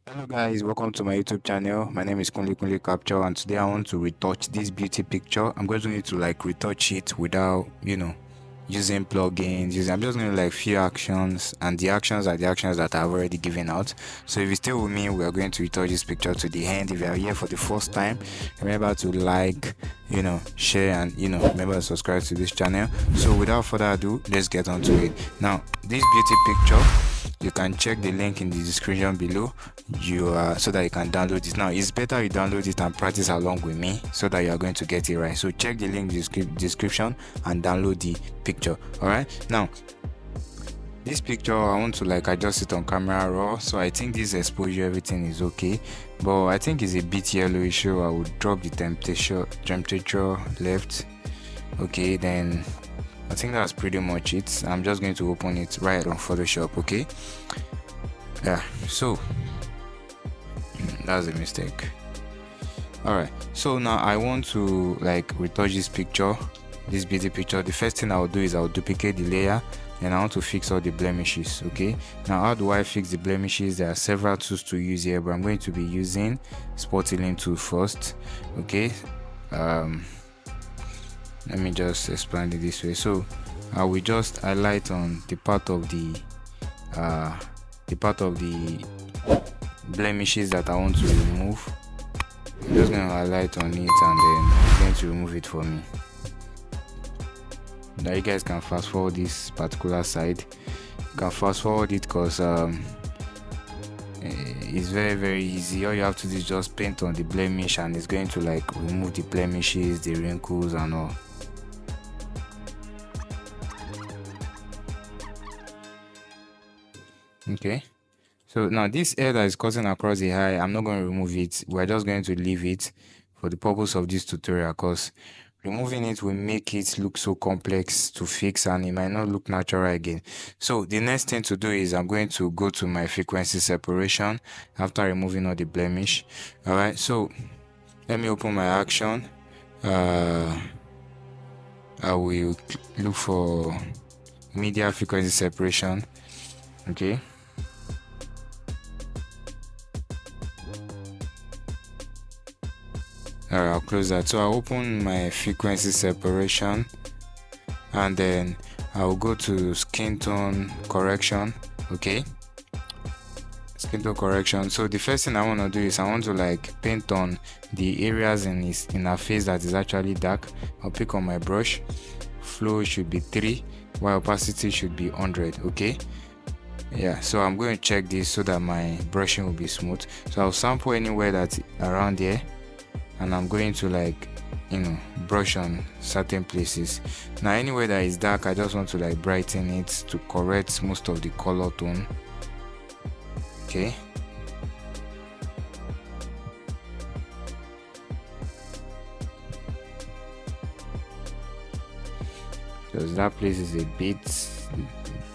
Hello guys, welcome to my YouTube channel. My name is Kunle Capture, and today I want to retouch this beauty picture. I'm going to need to retouch it without, using plugins. I'm just going to few actions, and the actions are the actions that I've already given out. So if you stay with me, we are going to retouch this picture to the end. If you are here for the first time, remember to like, share, and remember to subscribe to this channel. So without further ado, let's get on to it. Now, this beauty picture, you can check the link in the description below so that you can download it. Now it's better you download it and practice along with me so that you are going to get it right. So check the link description and download the picture. All right, now this picture I want to adjust it on camera raw, so I think this exposure, everything is okay, but I think it's a bit yellowish, so I would drop the temperature left. Okay, then I think that's pretty much it. I'm just going to open it right on Photoshop. Okay, yeah, so that's a mistake. All right, so now I want to retouch this picture, this beauty picture. The first thing I'll do is I'll duplicate the layer, and I want to fix all the blemishes. Okay, now how do I fix the blemishes? There are several tools to use here, but I'm going to be using spot healing tool first. Okay, let me just explain it this way. So I will just highlight on the part of the blemishes that I want to remove. I'm just going to highlight on it, and then I'm going to remove it for me. Now you guys can fast forward this particular side. You can fast forward it because it's very easy. All you have to do is just paint on the blemish, and it's going to remove the blemishes, the wrinkles and all. Okay, so now this hair that is cutting across the eye, I'm not going to remove it. We're just going to leave it for the purpose of this tutorial, because removing it will make it look so complex to fix, and it might not look natural again. So the next thing to do is I'm going to go to my frequency separation after removing all the blemish. All right, so let me open my action. I will look for media frequency separation. Okay, alright, I'll close that. So I'll open my frequency separation, and then I'll go to skin tone correction. Okay, skin tone correction. So the first thing I want to do is I want to paint on the areas in her face that is actually dark. I'll pick on my brush. Flow should be 3, while opacity should be 100. Okay, yeah, so I'm going to check this so that my brushing will be smooth. So I'll sample anywhere that's around here, and I'm going to brush on certain places. Now anywhere that is dark, I just want to brighten it to correct most of the color tone. Okay, because that place is a bit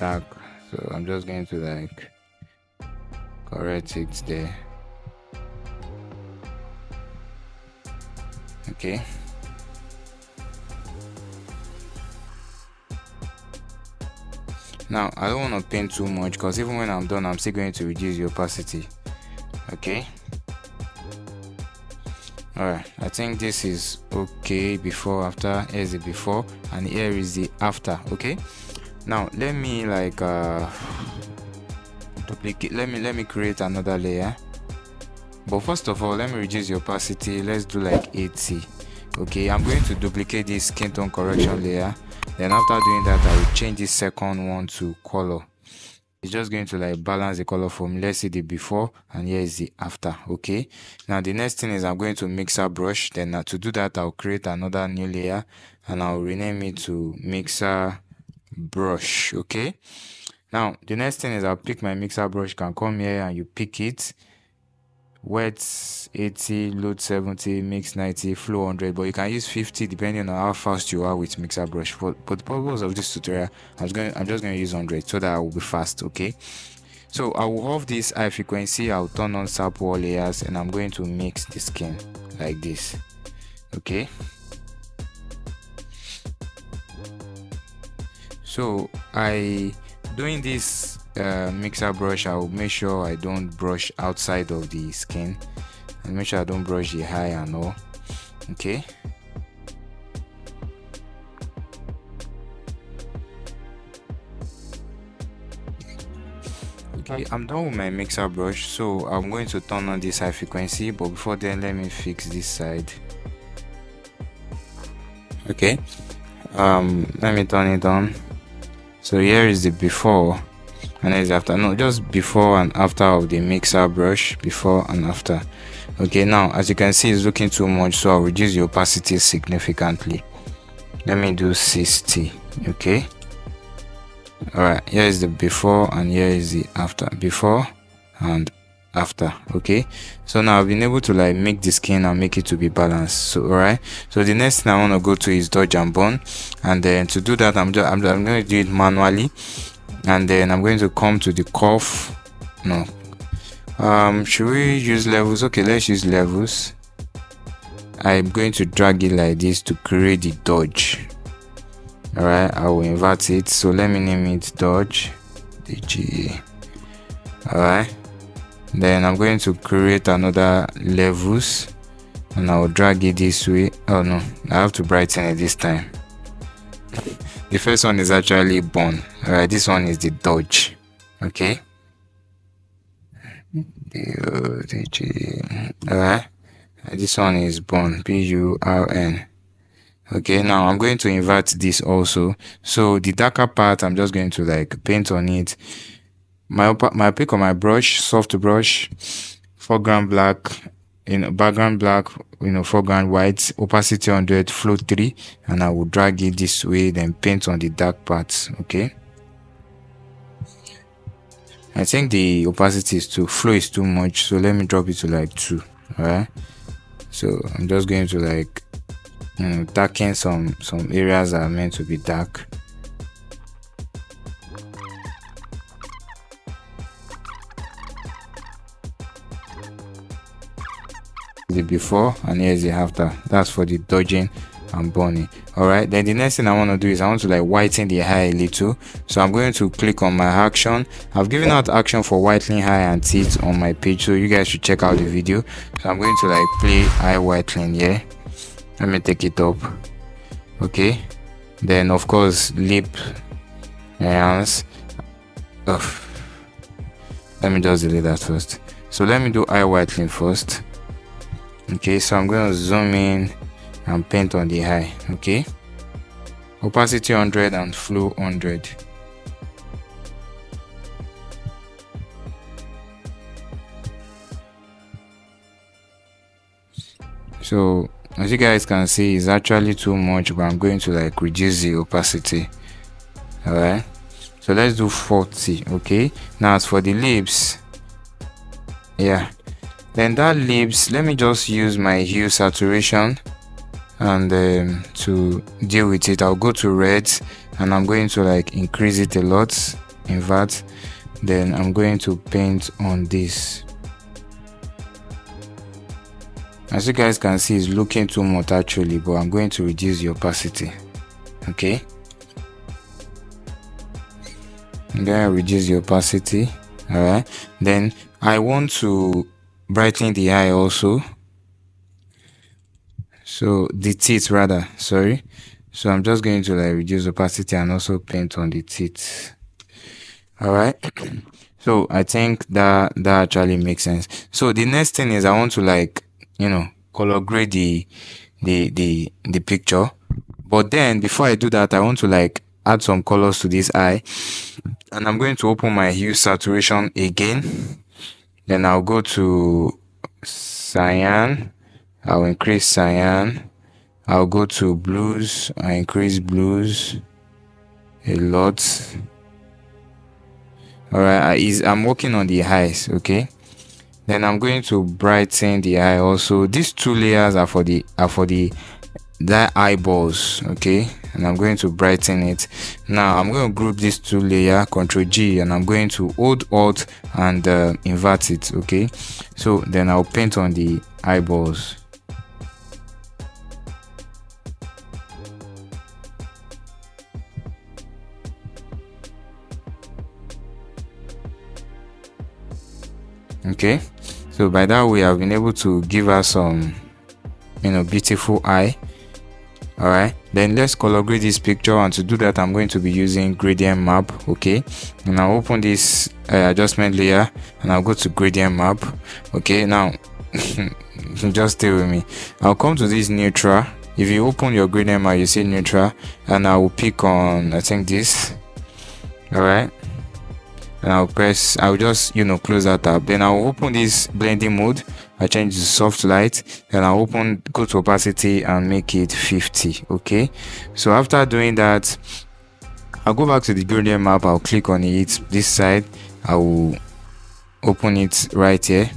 dark, so I'm just going to correct it there. Okay, now I don't want to paint too much, because even when I'm done, I'm still going to reduce the opacity. Okay, alright, I think this is okay. Before, after. Here's the before, and here is the after. Okay, now let me duplicate. Let me create another layer. But first of all, let me reduce the opacity. Let's do 80. Okay, I'm going to duplicate this skin tone correction layer. Then after doing that, I will change this second one to color. It's just going to balance the color for me. Let's see the before, and here is the after. Okay, now the next thing is I'm going to mixer brush. Then to do that, I'll create another new layer, and I'll rename it to mixer brush. Okay, now the next thing is I'll pick my mixer brush. You can come here and you pick it. Wet 80, load 70, mix 90, flow 100, but you can use 50 depending on how fast you are with mixer brush. For the purpose of this tutorial, I'm just going to use 100 so that I will be fast. Okay, so I will off this high frequency. I'll turn on sample all layers, and I'm going to mix the skin like this. Okay, so doing this mixer brush, I'll make sure I don't brush outside of the skin, and make sure I don't brush the eye and all. Okay. Okay, I'm done with my mixer brush, so I'm going to turn on this high frequency, but before then let me fix this side. Okay, let me turn it on. So here is the before and there is after. No, just before and after of the mixer brush, before and after. Okay, now as you can see, it's looking too much, so I'll reduce the opacity significantly. Let me do 60. Okay, all right, here is the before and here is the after. Before and after. Okay, so now I've been able to like make the skin and make it to be balanced. So all right, so the next thing I want to go to is dodge and burn, and then to do that I'm going to do it manually, and then I'm going to come to the curve. No, should we use levels? Okay, let's use levels. I'm going to drag it like this to create the dodge. All right, I will invert it, so let me name it dodge dg. all right, then I'm going to create another levels and I'll drag it this way. Oh no, I have to brighten it this time. The first one is actually burn. All right, this one is the dodge. Okay, all right, this one is burn, burn. Okay, now I'm going to invert this also. So the darker part, I'm just going to like paint on it. My pick on my brush, soft brush, foreground black, background black, foreground white, opacity 100, flow 3, and I will drag it this way, then paint on the dark parts. Okay, I think the opacity is too, flow is too much, so let me drop it to like 2. All right, so I'm just going to like darken some areas that are meant to be dark. The before and here's the after. That's for the dodging and burning. All right, then the next thing I want to do is I want to like whiten the eye a little, so I'm going to click on my action. I've given out action for whitening eye and teeth on my page, so you guys should check out the video. So I'm going to like play eye whitening here. Let me take it up. Okay, then of course lip, hands. Let me just delete that first. So let me do eye whitening first. Okay, so I'm going to zoom in and paint on the eye. Okay, opacity 100 and flow 100. So as you guys can see, it's actually too much, but I'm going to like reduce the opacity. All right, so let's do 40. Okay, now as for the lips, yeah, then that lips, let me just use my hue saturation and to deal with it, I'll go to red and I'm going to like increase it a lot, invert, then I'm going to paint on this. As you guys can see, it's looking too much actually, but I'm going to reduce the opacity. Okay, I'm going to reduce the opacity. All right, then I want to brighten the eye also, so the teeth rather, sorry. So I'm just going to like reduce opacity and also paint on the teeth. All right, so I think that actually makes sense. So the next thing is I want to like color grade the picture, but then before I do that, I want to like add some colors to this eye, and I'm going to open my hue saturation again. Then I'll go to cyan, I'll increase cyan. I'll go to blues, I increase blues a lot. All right, I'm working on the eyes. Okay, then I'm going to brighten the eye also. These two layers are for the eyeballs. Okay, and I'm going to brighten it. Now I'm going to group these two layers, Ctrl G, and I'm going to hold Alt and invert it. Okay, so then I'll paint on the eyeballs. Okay, so by that way I've been able to give her some, beautiful eye. All right, then let's color grade this picture, and to do that I'm going to be using gradient map. Okay, and I'll open this adjustment layer and I'll go to gradient map. Okay, now just stay with me. I'll come to this neutral. If you open your gradient map, you see neutral, and I will pick on, I think, this. All right, and I'll just close that tab. Then I'll open this blending mode. I change to soft light, then I'll go to opacity and make it 50. Okay, so after doing that, I'll go back to the gradient map. I'll click on it this side. I will open it right here.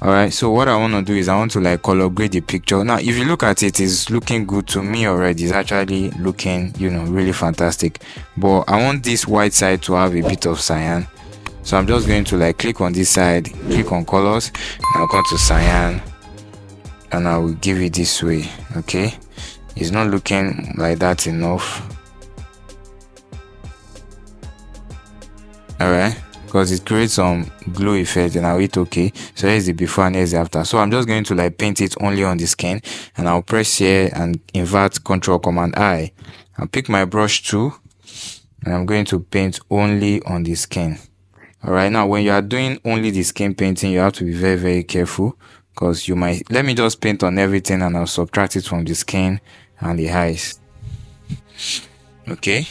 All right, so what I want to do is I want to like color grade the picture. Now if you look at it, it's looking good to me already. It's actually looking really fantastic, but I want this white side to have a bit of cyan. So I'm just going to like click on this side, click on colors, and I'll go to cyan, and I will give it this way. Okay, it's not looking like that enough. All right, because it creates some glow effect, and I'll hit OK. So here's the before and here's the after. So I'm just going to like paint it only on the skin, and I'll press here and invert Ctrl Command I. I'll pick my brush tool, and I'm going to paint only on the skin. All right, now when you are doing only the skin painting, you have to be very, very careful, because you might, let me just paint on everything and I'll subtract it from the skin and the eyes. Okay,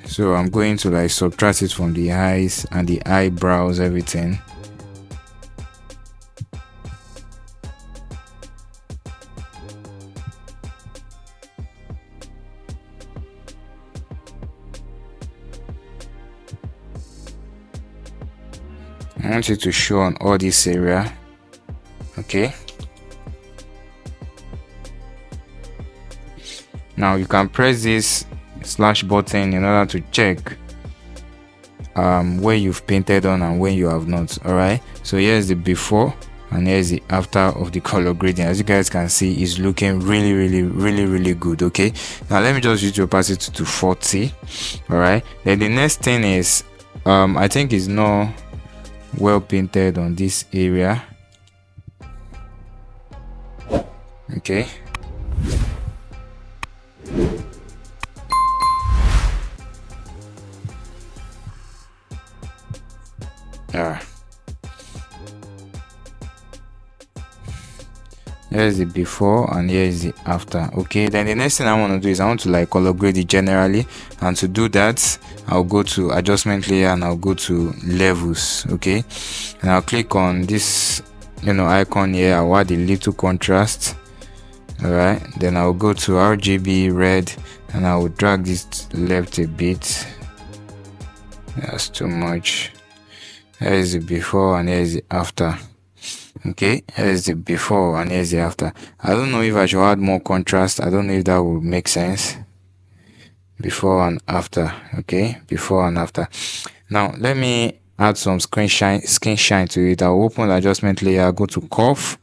so I'm going to like subtract it from the eyes and the eyebrows, everything. I want it to show on all this area. Okay, now you can press this slash button in order to check where you've painted on and where you have not. All right, so here's the before and here's the after of the color grading. As you guys can see, it's looking really, really, really, really good. Okay, now let me just use the opacity to 40. All right, then the next thing is I think it's not well painted on this area. Okay, here's the before and here is the after. Okay, then the next thing I want to do is I want to like color grade it generally, and to do that I'll go to adjustment layer and I'll go to levels. Okay, and I'll click on this icon here. I'll add a little contrast. All right, then I'll go to RGB red and I will drag this left a bit. That's too much. Here is the before and here is the after. Okay, here is the before and here is the after. I don't know if I should add more contrast. I don't know if that would make sense. Before and after. Okay, before and after. Now let me add some skin shine to it. I'll open the adjustment layer, go to curve,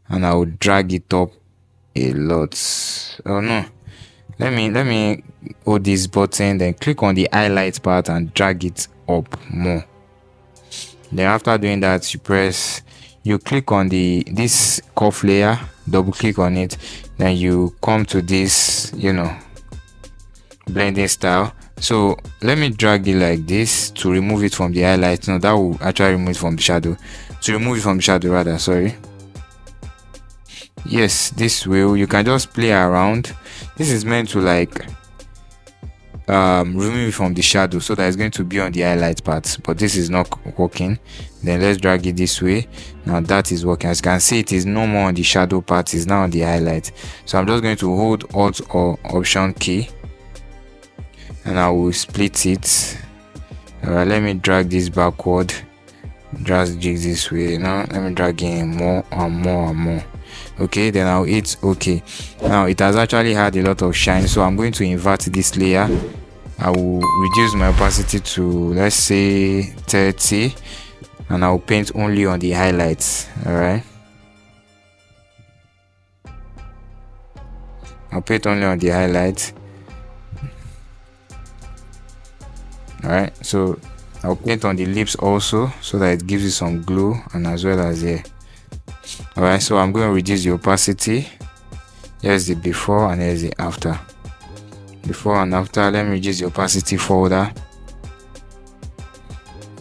and I will drag it up a lot. Oh no, let me hold this button, then click on the highlight part and drag it up more. Then after doing that, you click on this curve layer, double click on it, then you come to this blending style. So let me drag it like this to remove it from the highlight. No, that will actually remove it from the shadow. To remove it from the shadow rather, sorry. Yes, this way you can just play around. This is meant to like remove it from the shadow so that it's going to be on the highlight part, but this is not working. Then let's drag it this way. Now that is working. As you can see, it is no more on the shadow part, it's now on the highlight. So I'm just going to hold Alt or Option key and I will split it. All right, let me drag this backward, just jig this way. Now let me drag in more and more and more. Okay, then I'll hit OK. Now it has actually had a lot of shine, so I'm going to invert this layer. I will reduce my opacity to, let's say, 30, and I'll paint only on the highlights. All right, I'll paint only on the highlights. All right, so I'll paint on the lips also, so that it gives you some glow, and as well as here. All right, so I'm going to reduce the opacity. Here's the before and here's the after. Before and after. Let me reduce the opacity further.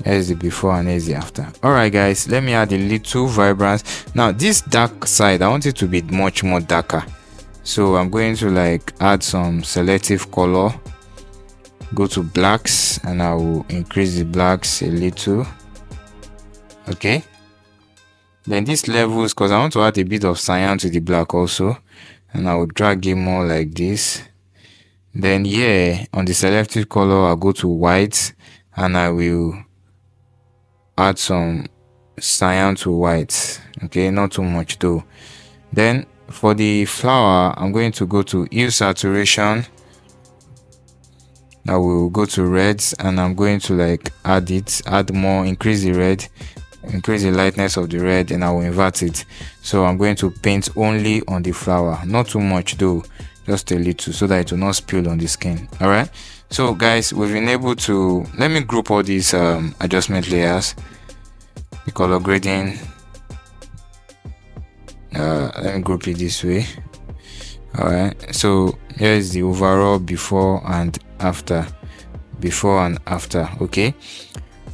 Here's the before and here's the after. All right guys, let me add a little vibrance. Now this dark side, I want it to be much more darker, so I'm going to like add some selective color. Go to blacks, and I will increase the blacks a little. Okay, then these levels, because I want to add a bit of cyan to the black also, and I will drag it more like this. Then here on the selective color, I'll go to white, and I will add some cyan to white. Okay, not too much though. Then for the flower, I'm going to go to hue saturation. I will go to reds, and I'm going to like add more, increase the red, increase the lightness of the red, and I will invert it. So I'm going to paint only on the flower, not too much though, just a little, so that it will not spill on the skin. All right, so guys, we've been able to, let me group all these adjustment layers, the color grading. Let me group it this way. All right, so here is the overall before and after. Okay,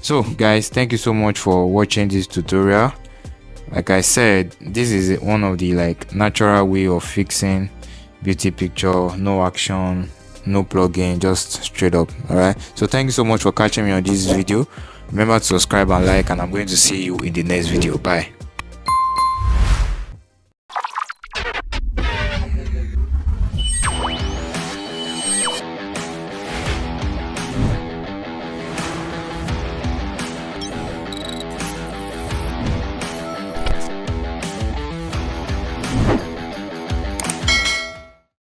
so guys, thank you so much for watching this tutorial. Like I said, this is one of the like natural way of fixing beauty picture. No action, no plugin, just straight up. All right, so thank you so much for catching me on this video. Remember to subscribe and like, and I'm going to see you in the next video. Bye.